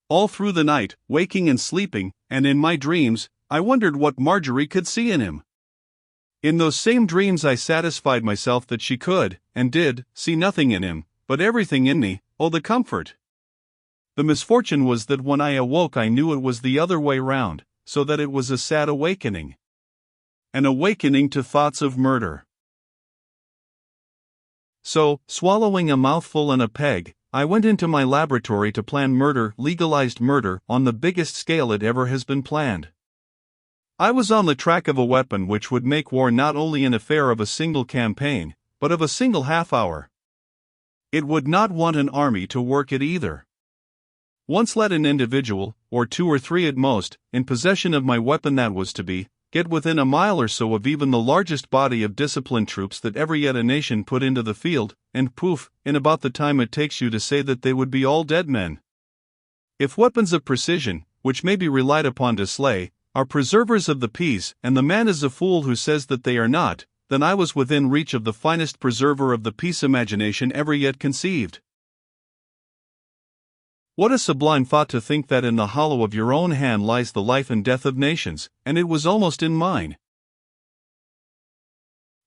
All through the night, waking and sleeping, and in my dreams, I wondered what Marjorie could see in him. In those same dreams I satisfied myself that she could, and did, see nothing in him, but everything in me. Oh, the comfort! The misfortune was that when I awoke I knew it was the other way round, so that it was a sad awakening. An awakening to thoughts of murder. So, swallowing a mouthful and a peg, I went into my laboratory to plan murder, legalized murder, on the biggest scale it ever has been planned. I was on the track of a weapon which would make war not only an affair of a single campaign, but of a single half hour. It would not want an army to work it either. Once let an individual, or 2 or 3 at most, in possession of my weapon that was to be, get within a mile or so of even the largest body of disciplined troops that ever yet a nation put into the field, and poof, in about the time it takes you to say that they would be all dead men. If weapons of precision, which may be relied upon to slay, are preservers of the peace, and the man is a fool who says that they are not, then I was within reach of the finest preserver of the peace imagination ever yet conceived. What a sublime thought to think that in the hollow of your own hand lies the life and death of nations, and it was almost in mine.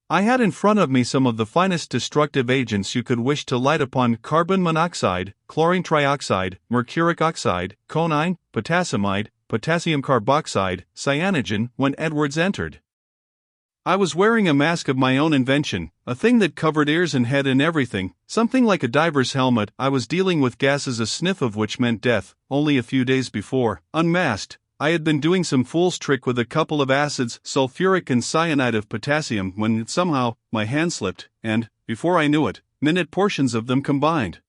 I had in front of me some of the finest destructive agents you could wish to light upon: carbon monoxide, chlorine trioxide, mercuric oxide, quinine, potassamide, potassium carboxide, cyanogen, when Edwards entered. I was wearing a mask of my own invention, a thing that covered ears and head and everything, something like a diver's helmet. I was dealing with gases, a sniff of which meant death. Only a few days before, unmasked, I had been doing some fool's trick with a couple of acids, sulfuric and cyanide of potassium, when somehow my hand slipped, and, before I knew it, minute portions of them combined.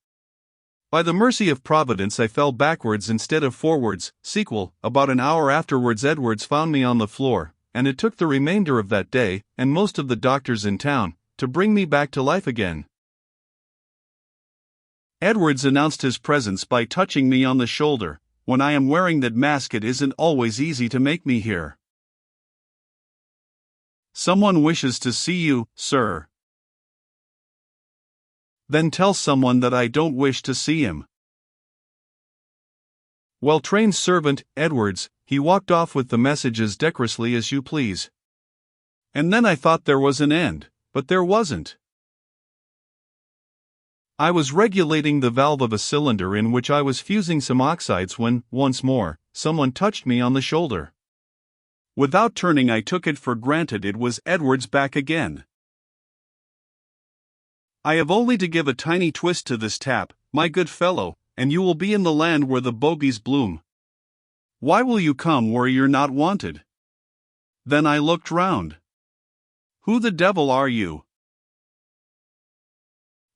By the mercy of Providence I fell backwards instead of forwards. Sequel: about an hour afterwards Edwards found me on the floor, and it took the remainder of that day, and most of the doctors in town, to bring me back to life again. Edwards announced his presence by touching me on the shoulder. When I am wearing that mask it isn't always easy to make me hear. Someone wishes to see you, sir. Then tell someone that I don't wish to see him. Well-trained servant, Edwards, he walked off with the message as decorously as you please. And then I thought there was an end, but there wasn't. I was regulating the valve of a cylinder in which I was fusing some oxides when, once more, someone touched me on the shoulder. Without turning I took it for granted it was Edwards back again. I have only to give a tiny twist to this tap, my good fellow, and you will be in the land where the bogies bloom. Why will you come where you're not wanted? Then I looked round. Who the devil are you?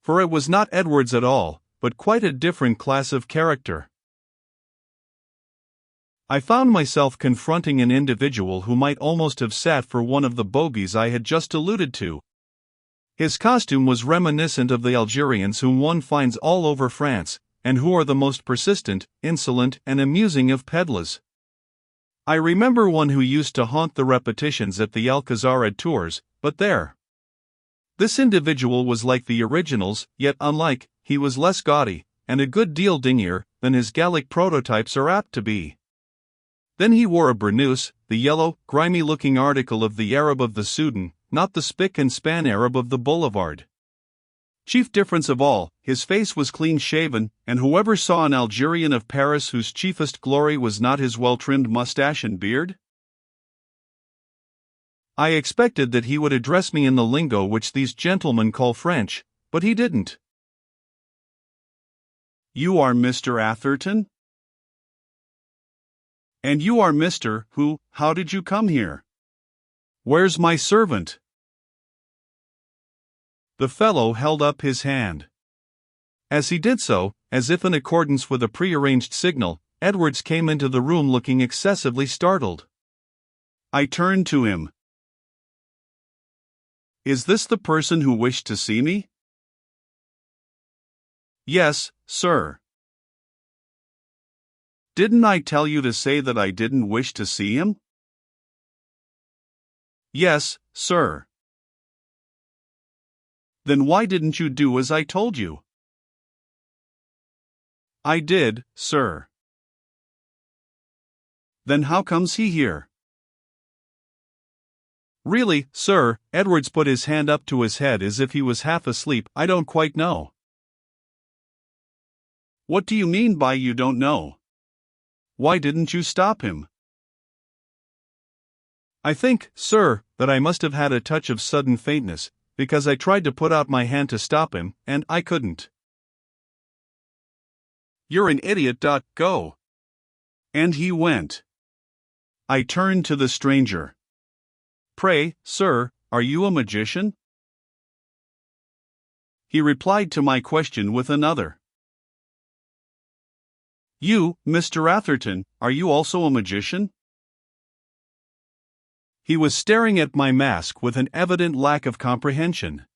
For it was not Edwards at all, but quite a different class of character. I found myself confronting an individual who might almost have sat for one of the bogies I had just alluded to. His costume was reminiscent of the Algerians whom one finds all over France, and who are the most persistent, insolent, and amusing of peddlers. I remember one who used to haunt the repetitions at the Alcazar at Tours, but there. This individual was like the originals, yet unlike. He was less gaudy, and a good deal dingier, than his Gallic prototypes are apt to be. Then he wore a burnous, the yellow, grimy-looking article of the Arab of the Soudan, not the spick-and-span Arab of the boulevard. Chief difference of all, his face was clean-shaven, and whoever saw an Algerian of Paris whose chiefest glory was not his well-trimmed mustache and beard? I expected that he would address me in the lingo which these gentlemen call French, but he didn't. You are Mr. Atherton? And you are Mr. Who? How did you come here? Where's my servant? The fellow held up his hand. As he did so, as if in accordance with a prearranged signal, Edwards came into the room looking excessively startled. I turned to him. Is this the person who wished to see me? Yes, sir. Didn't I tell you to say that I didn't wish to see him? Yes, sir. Then why didn't you do as I told you? I did, sir. Then how comes he here? Really, sir, Edwards put his hand up to his head as if he was half asleep. I don't quite know. What do you mean by you don't know? Why didn't you stop him? I think, sir, that I must have had a touch of sudden faintness, because I tried to put out my hand to stop him, and I couldn't. You're an idiot. Go. And he went. I turned to the stranger. Pray, sir, are you a magician? He replied to my question with another. You, Mr. Atherton, are you also a magician? He was staring at my mask with an evident lack of comprehension.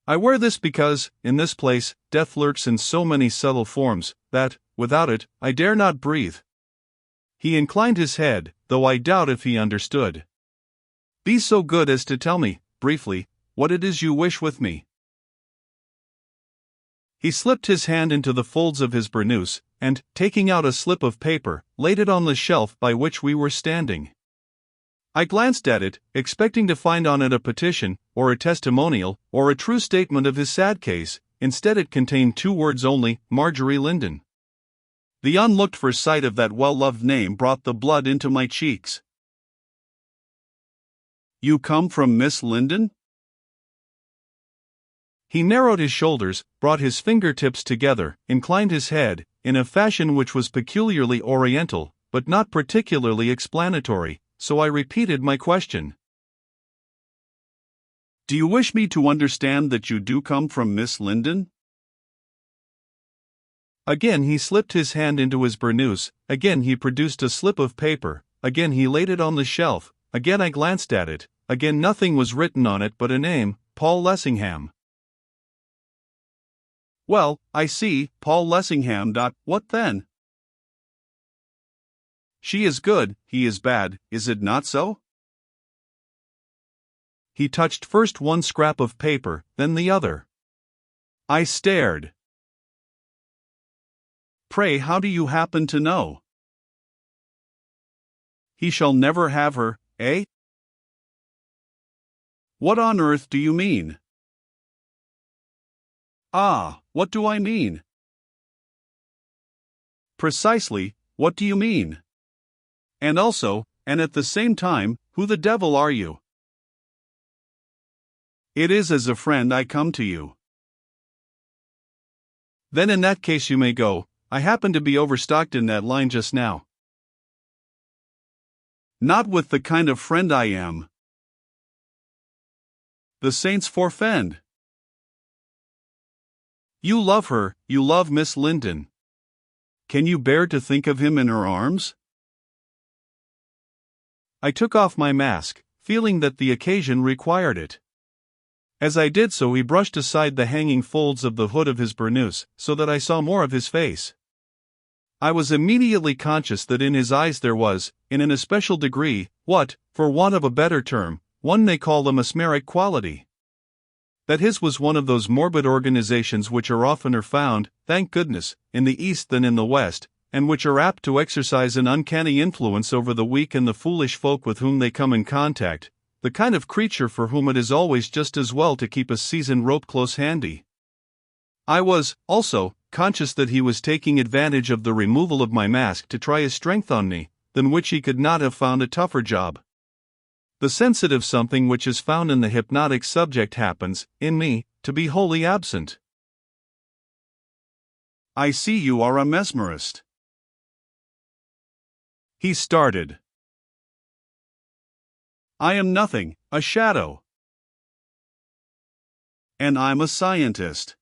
I wear this because, in this place, death lurks in so many subtle forms, that, without it, I dare not breathe. He inclined his head, though I doubt if he understood. Be so good as to tell me, briefly, what it is you wish with me. He slipped his hand into the folds of his burnous, and, taking out a slip of paper, laid it on the shelf by which we were standing. I glanced at it, expecting to find on it a petition, or a testimonial, or a true statement of his sad case. Instead it contained 2 words only, Marjorie Linden. The unlooked-for sight of that well-loved name brought the blood into my cheeks. You come from Miss Linden? He narrowed his shoulders, brought his fingertips together, inclined his head, in a fashion which was peculiarly oriental, but not particularly explanatory, so I repeated my question. Do you wish me to understand that you do come from Miss Linden? Again he slipped his hand into his burnous, again he produced a slip of paper, again he laid it on the shelf, again I glanced at it, again nothing was written on it but a name, Paul Lessingham. Well, I see, Paul Lessingham. What then? She is good, he is bad, is it not so? He touched first one scrap of paper, then the other. I stared. Pray, how do you happen to know? He shall never have her, eh? What on earth do you mean? Ah, what do I mean? Precisely, what do you mean? And also, and at the same time, who the devil are you? It is as a friend I come to you. Then in that case you may go. I happen to be overstocked in that line just now. Not with the kind of friend I am. The saints forfend. You love her, you love Miss Linden. Can you bear to think of him in her arms? I took off my mask, feeling that the occasion required it. As I did so he brushed aside the hanging folds of the hood of his burnous, so that I saw more of his face. I was immediately conscious that in his eyes there was, in an especial degree, what, for want of a better term, one may call the mesmeric quality. That his was one of those morbid organizations which are oftener found, thank goodness, in the East than in the West, and which are apt to exercise an uncanny influence over the weak and the foolish folk with whom they come in contact, the kind of creature for whom it is always just as well to keep a seasoned rope close handy. I was, also, conscious that he was taking advantage of the removal of my mask to try his strength on me, than which he could not have found a tougher job. The sensitive something which is found in the hypnotic subject happens, in me, to be wholly absent. I see you are a mesmerist. He started. I am nothing, a shadow. And I'm a scientist.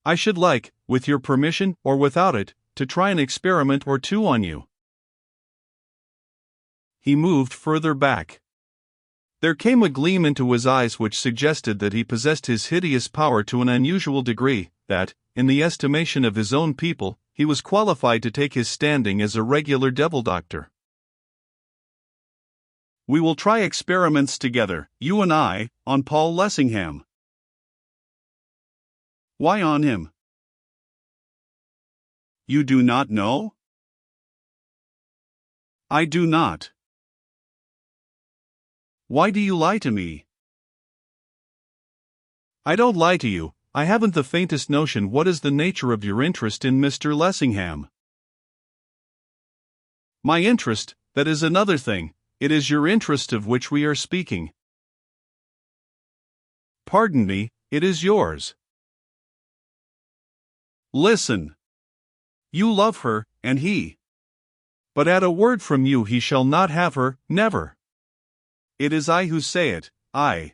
I should like, with your permission or without it, to try an experiment or two on you. He moved further back. There came a gleam into his eyes which suggested that he possessed his hideous power to an unusual degree, that, in the estimation of his own people, he was qualified to take his standing as a regular devil doctor. We will try experiments together, you and I, on Paul Lessingham. Why on him? You do not know? I do not. Why do you lie to me? I don't lie to you. I haven't the faintest notion what is the nature of your interest in Mr. Lessingham. My interest, that is another thing. It is your interest of which we are speaking. Pardon me, it is yours. Listen. You love her, and he. But at a word from you he shall not have her, never. It is I who say it, I.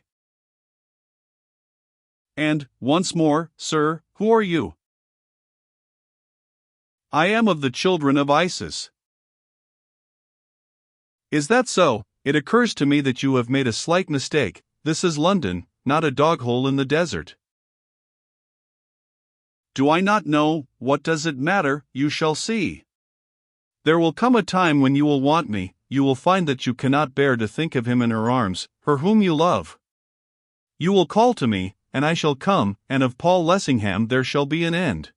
And, once more, sir, who are you? I am of the children of Isis. Is that so? It occurs to me that you have made a slight mistake. This is London, not a dog-hole in the desert. Do I not know? What does it matter? You shall see. There will come a time when you will want me. You will find that you cannot bear to think of him in her arms, her whom you love. You will call to me, and I shall come, and of Paul Lessingham there shall be an end.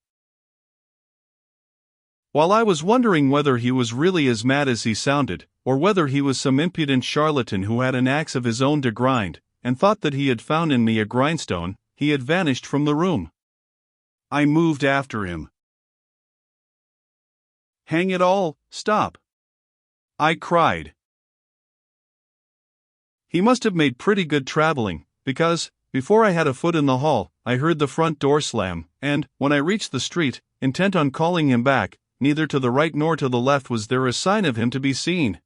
While I was wondering whether he was really as mad as he sounded, or whether he was some impudent charlatan who had an axe of his own to grind, and thought that he had found in me a grindstone, he had vanished from the room. I moved after him. Hang it all, stop! I cried. He must have made pretty good traveling, because, before I had a foot in the hall, I heard the front door slam, and, when I reached the street, intent on calling him back, neither to the right nor to the left was there a sign of him to be seen.